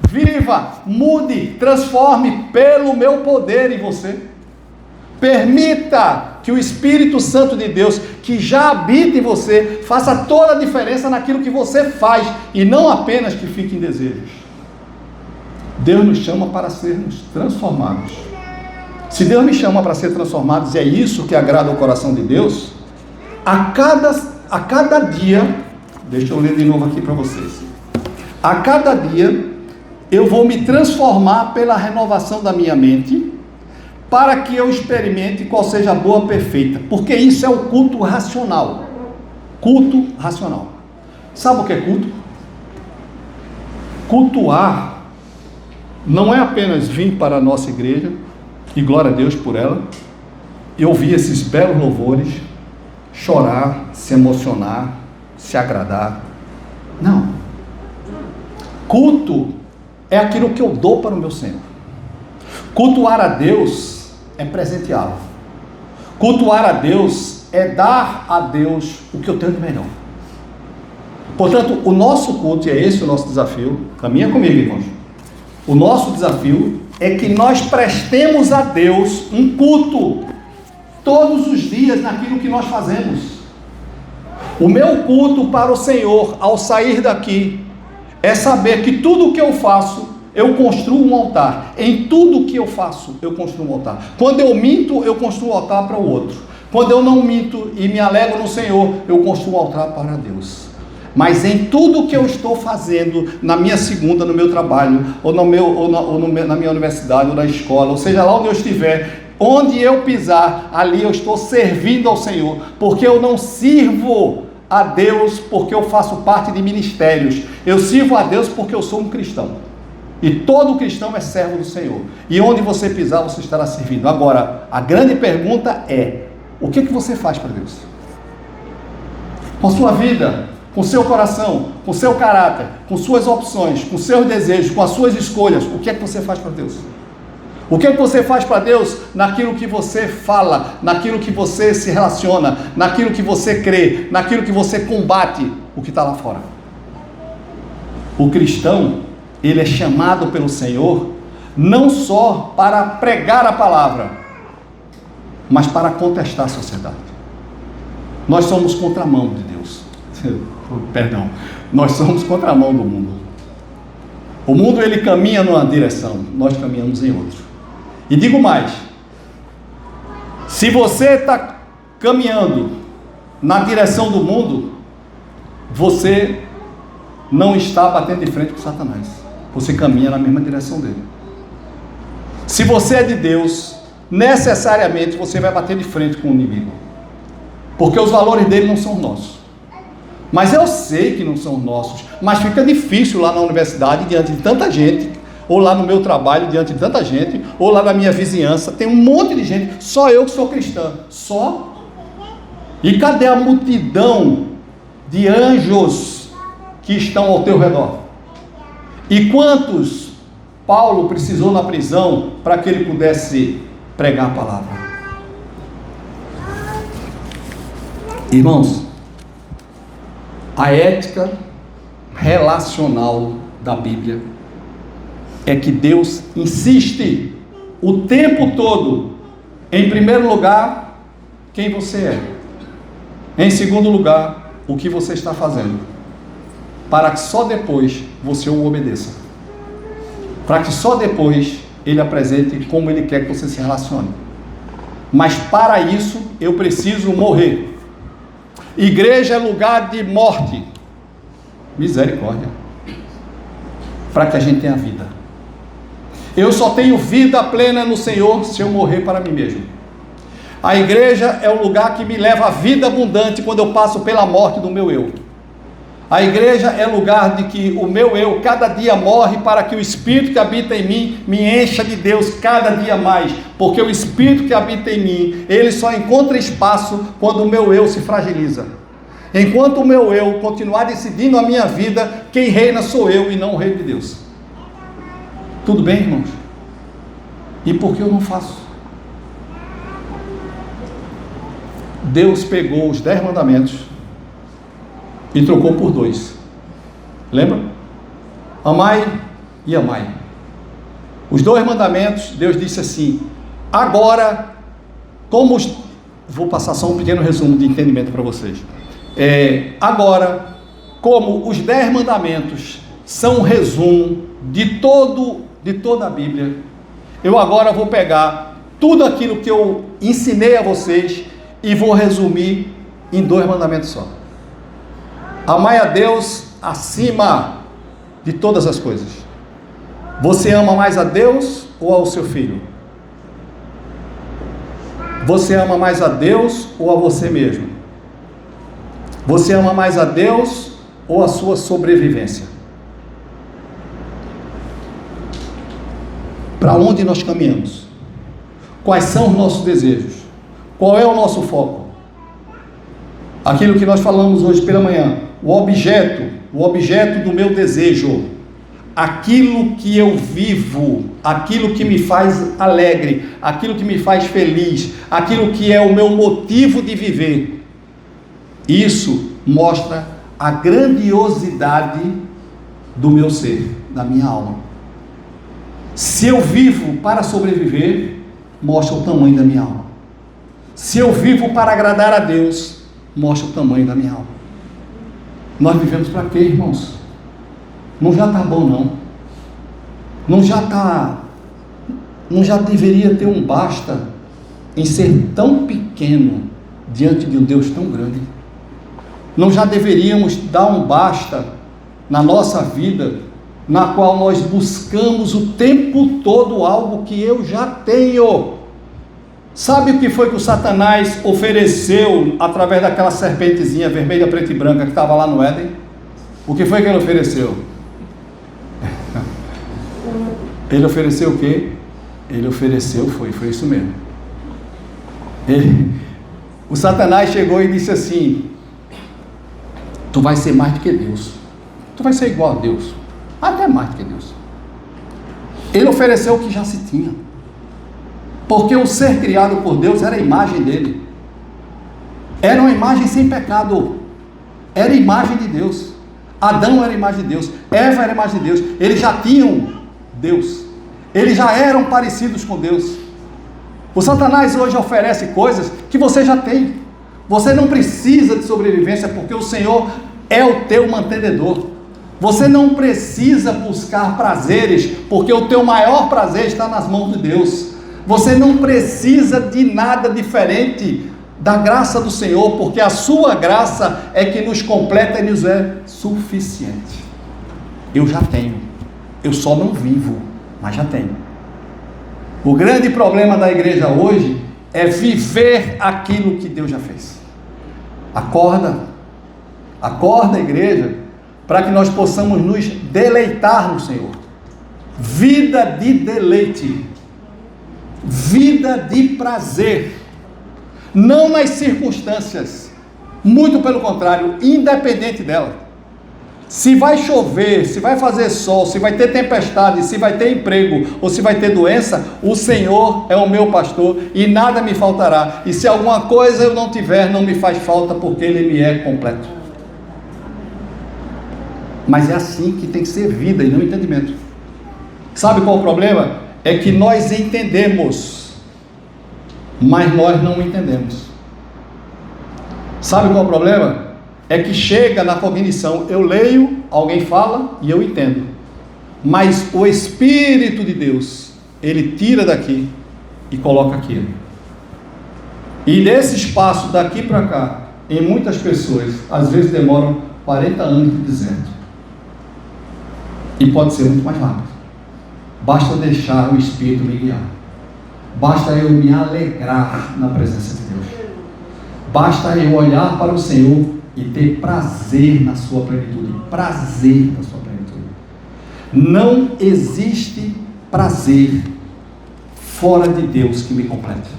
Viva, mude, transforme pelo meu poder em você. Permita que o Espírito Santo de Deus, que já habita em você, faça toda a diferença naquilo que você faz, e não apenas que fique em desejos. Deus nos chama para sermos transformados. Se Deus me chama para ser transformados, e é isso que agrada ao coração de Deus, a cada dia, deixa eu ler de novo aqui para vocês, a cada dia eu vou me transformar pela renovação da minha mente, para que eu experimente qual seja a boa, perfeita, porque isso é o culto racional. Culto racional. Sabe o que é culto? Cultuar não é apenas vir para a nossa igreja, e glória a Deus por ela, e ouvir esses belos louvores, chorar, se emocionar, se agradar. Não. Culto é aquilo que eu dou para o meu Senhor. Cultuar a Deus é presenteá-lo. Cultuar a Deus é dar a Deus o que eu tenho de melhor. Portanto, o nosso culto, e é esse o nosso desafio, caminha comigo, irmãos. O nosso desafio é que nós prestemos a Deus um culto todos os dias naquilo que nós fazemos. O meu culto para o Senhor ao sair daqui é saber que tudo o que eu faço, eu construo um altar. Em tudo que eu faço, eu construo um altar. Quando eu minto, eu construo um altar para o outro. Quando eu não minto e me alegro no Senhor, eu construo um altar para Deus. Mas em tudo que eu estou fazendo, na minha segunda, no meu trabalho, ou na minha universidade, ou na escola, ou seja, lá onde eu estiver, onde eu pisar, ali eu estou servindo ao Senhor, porque eu não sirvo a Deus porque eu faço parte de ministérios, eu sirvo a Deus porque eu sou um cristão. E todo cristão é servo do Senhor. E onde você pisar, você estará servindo. Agora, a grande pergunta é: o que você faz para Deus? Com sua vida, com seu coração, com seu caráter, com suas opções, com seus desejos, com as suas escolhas, o que é que você faz para Deus? O que é que você faz para Deus naquilo que você fala, naquilo que você se relaciona, naquilo que você crê, naquilo que você combate o que está lá fora? O cristão, ele é chamado pelo Senhor não só para pregar a palavra, mas para contestar a sociedade. Nós somos contramão de Deus. Perdão, nós somos contramão do mundo. O mundo, ele caminha numa direção, nós caminhamos em outra. E digo mais: se você está caminhando na direção do mundo, você não está batendo de frente com Satanás, você caminha na mesma direção dele. Se você é de Deus, necessariamente você vai bater de frente com o inimigo, porque os valores dele não são nossos. Mas eu sei que não são nossos, mas fica difícil lá na universidade, diante de tanta gente, ou lá no meu trabalho, diante de tanta gente, ou lá na minha vizinhança, tem um monte de gente, só eu que sou cristã, só. E cadê a multidão de anjos que estão ao teu redor? E quantos Paulo precisou na prisão para que ele pudesse pregar a palavra? Irmãos, a ética relacional da Bíblia é que Deus insiste o tempo todo, em primeiro lugar, quem você é, em segundo lugar, o que você está fazendo, para que só depois você o obedeça, para que só depois ele apresente como ele quer que você se relacione. Mas para isso eu preciso morrer. Igreja é lugar de morte, misericórdia, para que a gente tenha vida. Eu só tenho vida plena no Senhor se eu morrer para mim mesmo. A igreja é o lugar que me leva à vida abundante quando eu passo pela morte do meu eu. A igreja é lugar de que o meu eu cada dia morre para que o Espírito que habita em mim me encha de Deus cada dia mais, porque o Espírito que habita em mim, ele só encontra espaço quando o meu eu se fragiliza. Enquanto o meu eu continuar decidindo a minha vida, quem reina sou eu e não o reino de Deus. Tudo bem, irmãos? E por que eu não faço? Deus pegou os 10 mandamentos e trocou por 2. Lembra? Amai e amai. Os 2 mandamentos, Deus disse assim: agora, vou passar só um pequeno resumo de entendimento para vocês. Agora, como os 10 mandamentos são um resumo de toda a Bíblia, eu agora vou pegar tudo aquilo que eu ensinei a vocês e vou resumir em 2 mandamentos só. Amai a Deus acima de todas as coisas. Você ama mais a Deus ou ao seu filho? Você ama mais a Deus ou a você mesmo? Você ama mais a Deus ou a sua sobrevivência? Para onde nós caminhamos? Quais são os nossos desejos? Qual é o nosso foco? Aquilo que nós falamos hoje pela manhã, o objeto do meu desejo, aquilo que eu vivo, aquilo que me faz alegre, aquilo que me faz feliz, aquilo que é o meu motivo de viver. Isso mostra a grandiosidade do meu ser, da minha alma. Se eu vivo para sobreviver, mostra o tamanho da minha alma. Se eu vivo para agradar a Deus, mostra o tamanho da minha alma. Nós vivemos para quê, irmãos? Não já está bom, não. Não já deveria ter um basta em ser tão pequeno diante de um Deus tão grande? Não já deveríamos dar um basta na nossa vida, na qual nós buscamos o tempo todo algo que eu já tenho? Sabe o que foi que o Satanás ofereceu através daquela serpentezinha vermelha, preta e branca que estava lá no Éden? O que foi que ele ofereceu? Ele ofereceu o quê? Ele ofereceu, foi isso mesmo. O Satanás chegou e disse assim: tu vai ser mais do que Deus, tu vai ser igual a Deus, até mais do que Deus. Ele ofereceu o que já se tinha, porque o ser criado por Deus era a imagem dele, era uma imagem sem pecado, era a imagem de Deus. Adão era a imagem de Deus, Eva era a imagem de Deus, eles já tinham Deus, eles já eram parecidos com Deus. O Satanás hoje oferece coisas que você já tem. Você não precisa de sobrevivência, porque o Senhor é o teu mantenedor. Você não precisa buscar prazeres, porque o teu maior prazer está nas mãos de Deus. Você não precisa de nada diferente da graça do Senhor, porque a sua graça é que nos completa e nos é suficiente. Eu já tenho, eu só não vivo, mas já tenho. O grande problema da igreja hoje é viver aquilo que Deus já fez. Acorda, igreja, para que nós possamos nos deleitar no Senhor. Vida de deleite, vida de prazer, não nas circunstâncias, muito pelo contrário, independente dela. Se vai chover, se vai fazer sol, se vai ter tempestade, se vai ter emprego ou se vai ter doença, o Senhor é o meu pastor e nada me faltará. E se alguma coisa eu não tiver, não me faz falta, porque Ele me é completo. Mas é assim que tem que ser vida e não entendimento. Sabe qual o problema? É que nós entendemos, mas nós não entendemos. Sabe qual o problema? É que chega na cognição, eu leio, alguém fala e eu entendo, mas o Espírito de Deus, Ele tira daqui e coloca aqui. E nesse espaço daqui para cá, em muitas pessoas, às vezes demoram 40 anos de deserto, e pode ser muito mais rápido. Basta deixar o Espírito me guiar, basta eu me alegrar na presença de Deus, basta eu olhar para o Senhor e ter prazer na sua plenitude. Prazer na sua plenitude. Não existe prazer fora de Deus que me complete.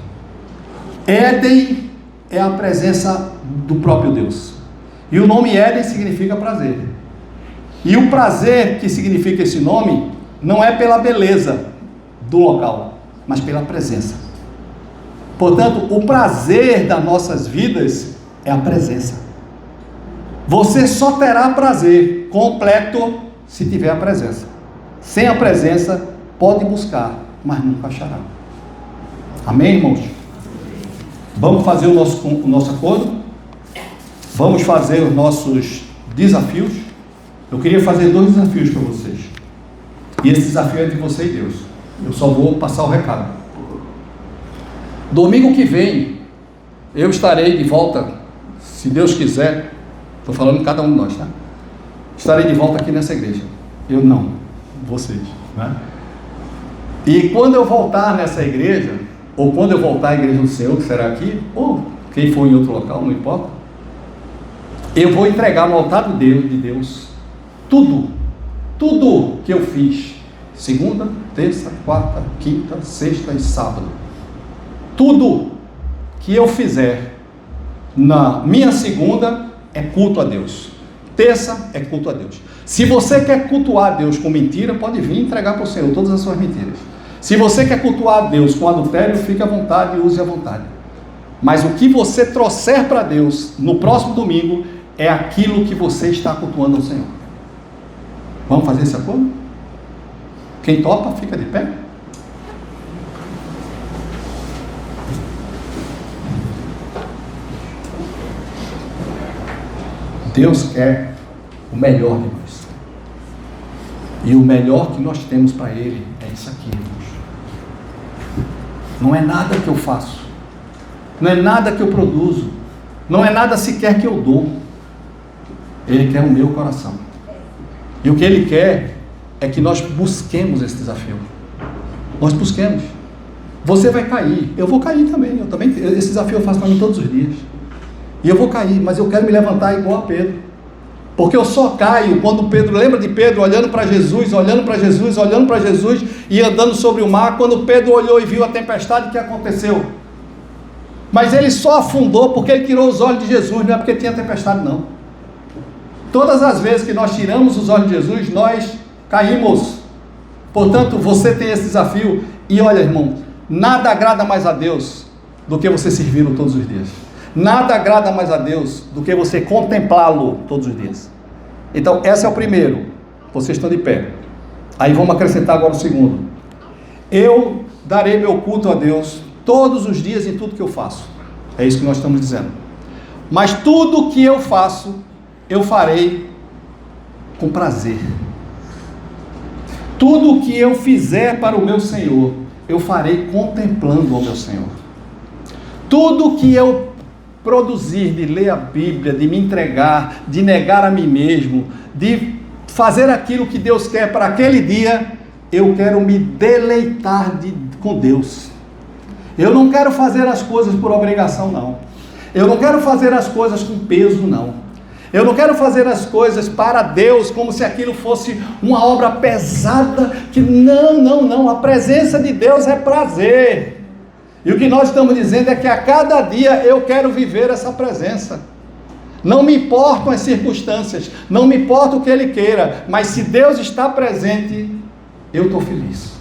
Éden é a presença do próprio Deus. E o nome Éden significa prazer. E o prazer que significa esse nome não é pela beleza do local, mas pela presença. Portanto, o prazer das nossas vidas é a presença. Você só terá prazer completo se tiver a presença. Sem a presença, pode buscar, mas nunca achará. Amém, irmãos? Vamos fazer o nosso acordo? Vamos fazer os nossos desafios? Eu queria fazer 2 desafios para vocês. E esse desafio é de você e Deus. Eu só vou passar o recado. Domingo que vem, eu estarei de volta, se Deus quiser. Estou falando de cada um de nós, tá? Estarei de volta aqui nessa igreja. Eu não, vocês, né? E quando eu voltar nessa igreja, ou quando eu voltar à igreja do Senhor, que será aqui, ou quem for em outro local, não importa, eu vou entregar no altar de Deus tudo que eu fiz, segunda, terça, quarta, quinta, sexta e sábado. Tudo que eu fizer na minha segunda é culto a Deus, terça é culto a Deus. Se você quer cultuar a Deus com mentira, pode vir entregar para o Senhor todas as suas mentiras. Se você quer cultuar a Deus com adultério, fique à vontade e use à vontade. Mas o que você trouxer para Deus no próximo domingo é aquilo que você está cultuando ao Senhor. Vamos fazer esse acordo? Quem topa, fica de pé. Deus quer o melhor de nós. E o melhor que nós temos para Ele é isso aqui, irmãos. Não é nada que eu faço, não é nada que eu produzo, não é nada sequer que eu dou. Ele quer o meu coração. E o que Ele quer é que nós busquemos esse desafio. Nós busquemos. Você vai cair, eu vou cair também. Esse desafio eu faço para mim todos os dias. E eu vou cair, mas eu quero me levantar igual a Pedro. Porque eu só caio quando Pedro, lembra de Pedro olhando para Jesus, olhando para Jesus, olhando para Jesus e andando sobre o mar. Quando Pedro olhou e viu a tempestade, o que aconteceu? Mas ele só afundou porque ele tirou os olhos de Jesus, não é porque tinha tempestade não. Todas as vezes que nós tiramos os olhos de Jesus, nós caímos. Portanto, você tem esse desafio. E olha, irmão, nada agrada mais a Deus do que você servi-lo todos os dias. Nada agrada mais a Deus do que você contemplá-lo todos os dias. Então, esse é o primeiro. Vocês estão de pé. Aí vamos acrescentar agora o segundo. Eu darei meu culto a Deus todos os dias em tudo que eu faço. É isso que nós estamos dizendo. Mas tudo que eu faço, eu farei com prazer. Tudo que eu fizer para o meu Senhor, eu farei contemplando o meu Senhor. Tudo que eu produzir, de ler a Bíblia, de me entregar, de negar a mim mesmo, de fazer aquilo que Deus quer para aquele dia, eu quero me deleitar com Deus. Eu não quero fazer as coisas por obrigação, não. Eu não quero fazer as coisas com peso, não. Eu não quero fazer as coisas para Deus como se aquilo fosse uma obra pesada, que não, a presença de Deus é prazer. E o que nós estamos dizendo é que a cada dia eu quero viver essa presença. Não me importam as circunstâncias, não me importa o que Ele queira, mas se Deus está presente, eu estou feliz.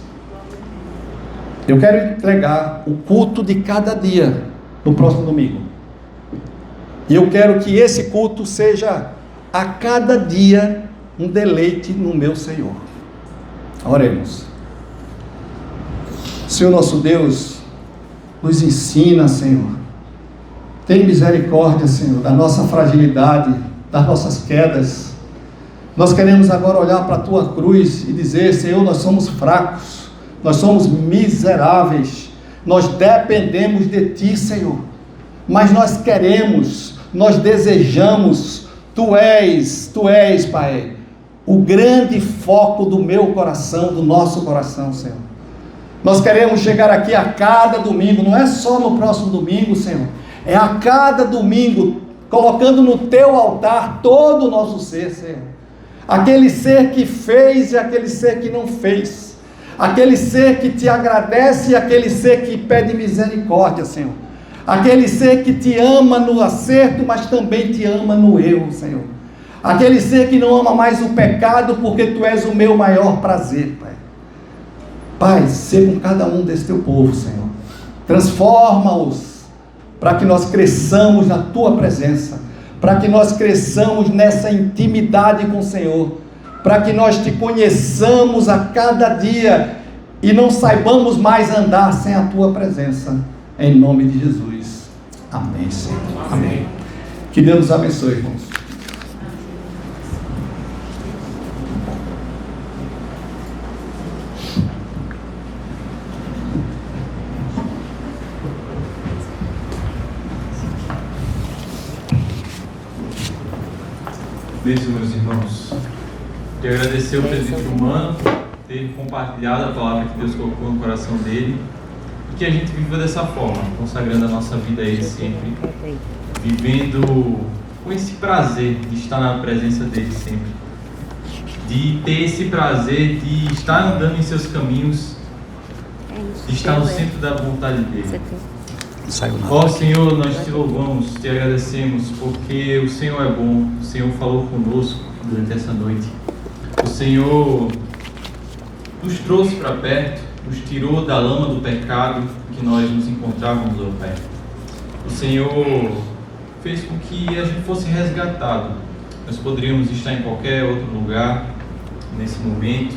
Eu quero entregar o culto de cada dia no próximo domingo. E eu quero que esse culto seja a cada dia um deleite no meu Senhor. Oremos. Senhor nosso Deus, nos ensina, Senhor. Tem misericórdia, Senhor, da nossa fragilidade, das nossas quedas. Nós queremos agora olhar para a Tua cruz e dizer: Senhor, nós somos fracos, nós somos miseráveis, nós dependemos de Ti, Senhor. Mas nós queremos, nós desejamos, Tu és, Pai, o grande foco do meu coração, do nosso coração, Senhor. Nós queremos chegar aqui a cada domingo, não é só no próximo domingo, Senhor, é a cada domingo, colocando no Teu altar todo o nosso ser, Senhor. Aquele ser que fez e aquele ser que não fez, aquele ser que Te agradece e aquele ser que pede misericórdia, Senhor. Aquele ser que Te ama no acerto, mas também Te ama no erro, Senhor. Aquele ser que não ama mais o pecado, porque Tu és o meu maior prazer, Pai. Pai, seja com cada um desse Teu povo, Senhor. Transforma-os, para que nós cresçamos na Tua presença, para que nós cresçamos nessa intimidade com o Senhor, para que nós Te conheçamos a cada dia, e não saibamos mais andar sem a Tua presença, em nome de Jesus. Amém, Senhor. Amém. Que Deus nos abençoe, irmãos. Beijo, meus irmãos. Quero agradecer o presbítero humano por ter compartilhado a palavra que Deus colocou no coração dele, e que a gente viva dessa forma, consagrando a nossa vida a Ele sempre, vivendo com esse prazer de estar na presença dele sempre, de ter esse prazer de estar andando em seus caminhos, de estar no centro da vontade dele. Ó Senhor, nós Te louvamos, Te agradecemos, porque o Senhor é bom, o Senhor falou conosco durante essa noite. O Senhor nos trouxe para perto, nos tirou da lama do pecado que nós nos encontrávamos, ó Pai. O Senhor fez com que a gente fosse resgatado. Nós poderíamos estar em qualquer outro lugar nesse momento,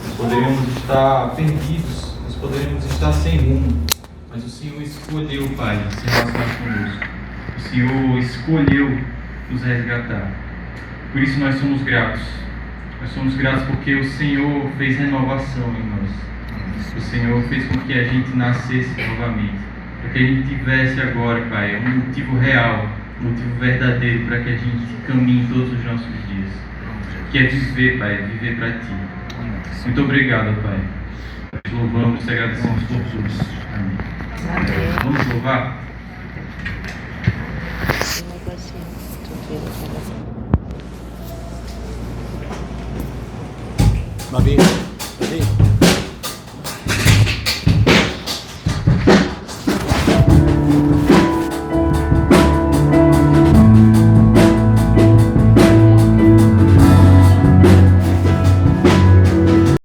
nós poderíamos estar perdidos, nós poderíamos estar sem rumo. Mas o Senhor escolheu, Pai, se relacionar conosco. O Senhor escolheu nos resgatar. Por isso nós somos gratos. Nós somos gratos porque o Senhor fez renovação em nós. O Senhor fez com que a gente nascesse novamente. Para que a gente tivesse agora, Pai, um motivo real, um motivo verdadeiro para que a gente caminhe todos os nossos dias. Que é viver, Pai, viver para Ti. Muito obrigado, Pai. Te louvamos, te agradecemos por tudo. Amém. Vamos louvar? Babi.